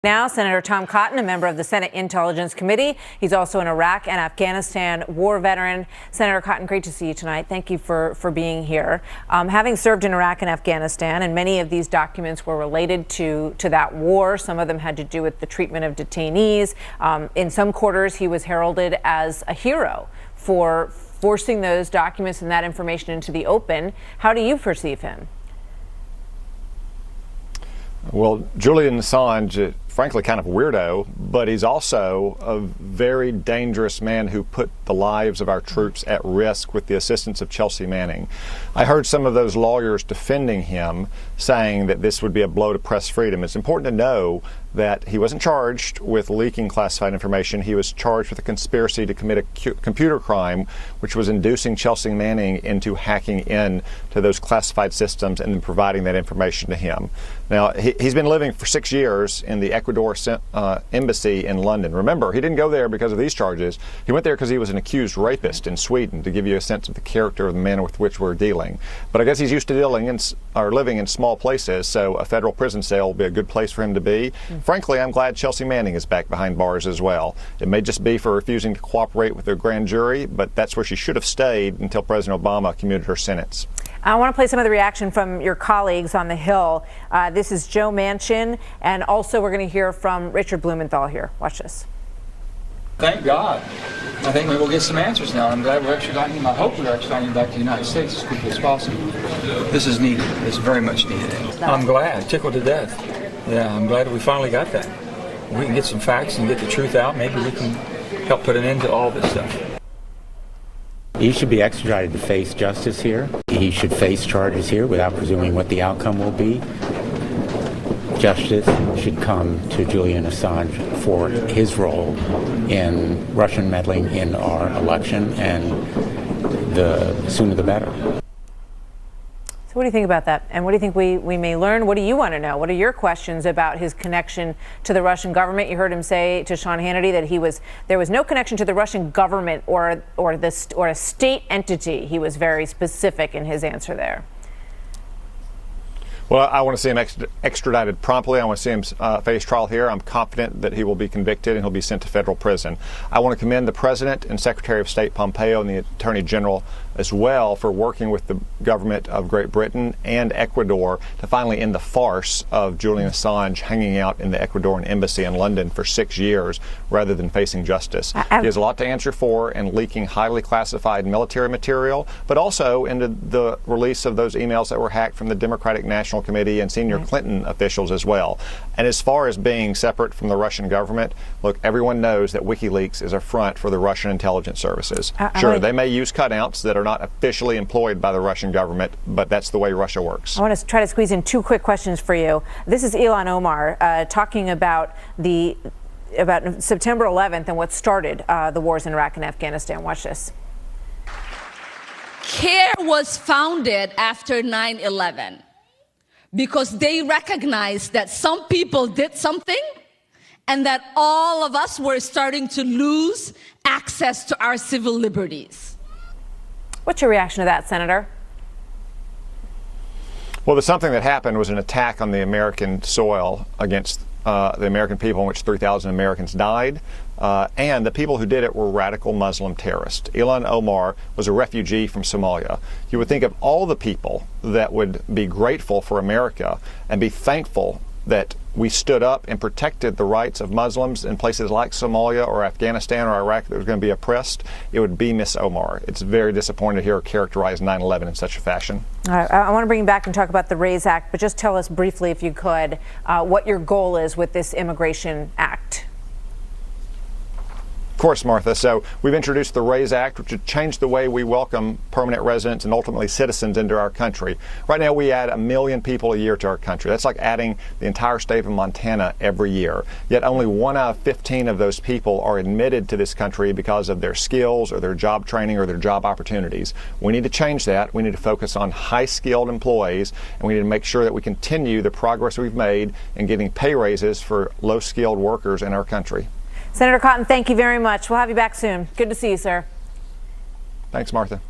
Now, Senator Tom Cotton, a member of the Senate Intelligence Committee. He's also an Iraq and Afghanistan war veteran. Senator Cotton, great to see you tonight. Thank you for being here. Having served in Iraq and Afghanistan, and many of these documents were related to that war. Some of them had to do with the treatment of detainees. In some quarters, he was heralded as a hero for forcing those documents and that information into the open. How do you perceive him? Well, Julian Assange, frankly, kind of weirdo, but he's also a very dangerous man who put the lives of our troops at risk with the assistance of Chelsea Manning. I heard some of those lawyers defending him, saying that this would be a blow to press freedom. It's important to know that he wasn't charged with leaking classified information. He was charged with a conspiracy to commit a computer crime, which was inducing Chelsea Manning into hacking in to those classified systems and then providing that information to him. Now, he's been living for 6 years in the Ecuador embassy in London. Remember, he didn't go there because of these charges. He went there because he was an accused rapist in Sweden, to give you a sense of the character of the man with which we're dealing. But I guess he's used to living in small places, so a federal prison cell will be a good place for him to be. Frankly, I'm glad Chelsea Manning is back behind bars as well. It may just be for refusing to cooperate with their grand jury, but that's where she should have stayed until President Obama commuted her sentence. I want to play some of the reaction from your colleagues on the Hill. This is Joe Manchin, and also we're going to hear from Richard Blumenthal here. Watch this. Thank God. I think we will get some answers now. I'm glad we're extraditing him. I hope we're extraditing him back to the United States as quickly as possible. This is needed. It's very much needed. I'm glad. Tickled to death. Yeah, I'm glad we finally got that. We can get some facts and get the truth out. Maybe we can help put an end to all this stuff. He should be extradited to face justice here. He should face charges here without presuming what the outcome will be. Justice should come to Julian Assange for his role in Russian meddling in our election, and the sooner the better. So what do you think about that? And what do you think we may learn? What do you want to know? What are your questions about his connection to the Russian government? You heard him say to Sean Hannity that there was no connection to the Russian government or a state entity. He was very specific in his answer there. Well, I want to see him extradited promptly. I want to see him face trial here. I'm confident that he will be convicted and he'll be sent to federal prison. I want to commend the President and Secretary of State Pompeo and the Attorney General as well for working with the government of Great Britain and Ecuador to finally end the farce of Julian Assange hanging out in the Ecuadorian embassy in London for 6 years rather than facing justice. He has a lot to answer for in leaking highly classified military material, but also into the release of those emails that were hacked from the Democratic National Committee and senior Clinton officials as well. And as far as being separate from the Russian government, look, everyone knows that WikiLeaks is a front for the Russian intelligence services. Sure, they may use cutouts that are not officially employed by the Russian government, but that's the way Russia works. I want to try to squeeze in 2 quick questions for you. This is Ilhan Omar talking about September 11th and what started the wars in Iraq and Afghanistan. Watch this. CARE was founded after 9/11 because they recognized that some people did something and that all of us were starting to lose access to our civil liberties. What's your reaction to that, Senator? Well, the something that happened was an attack on the American soil against the American people, in which 3,000 Americans died, and the people who did it were radical Muslim terrorists. Ilhan Omar was a refugee from Somalia. You would think of all the people that would be grateful for America and be thankful that we stood up and protected the rights of Muslims in places like Somalia or Afghanistan or Iraq that was going to be oppressed. It would be Miss Omar. It's very disappointing to hear her characterize 9/11 in such a fashion. All right, I want to bring you back and talk about the RAISE Act, but just tell us briefly, if you could, what your goal is with this Immigration Act. Of course, Martha. So we've introduced the RAISE Act, which would change the way we welcome permanent residents and ultimately citizens into our country. Right now, we add 1 million people a year to our country. That's like adding the entire state of Montana every year. Yet only 1 out of 15 of those people are admitted to this country because of their skills or their job training or their job opportunities. We need to change that. We need to focus on high-skilled employees, and we need to make sure that we continue the progress we've made in getting pay raises for low-skilled workers in our country. Senator Cotton, thank you very much. We'll have you back soon. Good to see you, sir. Thanks, Martha.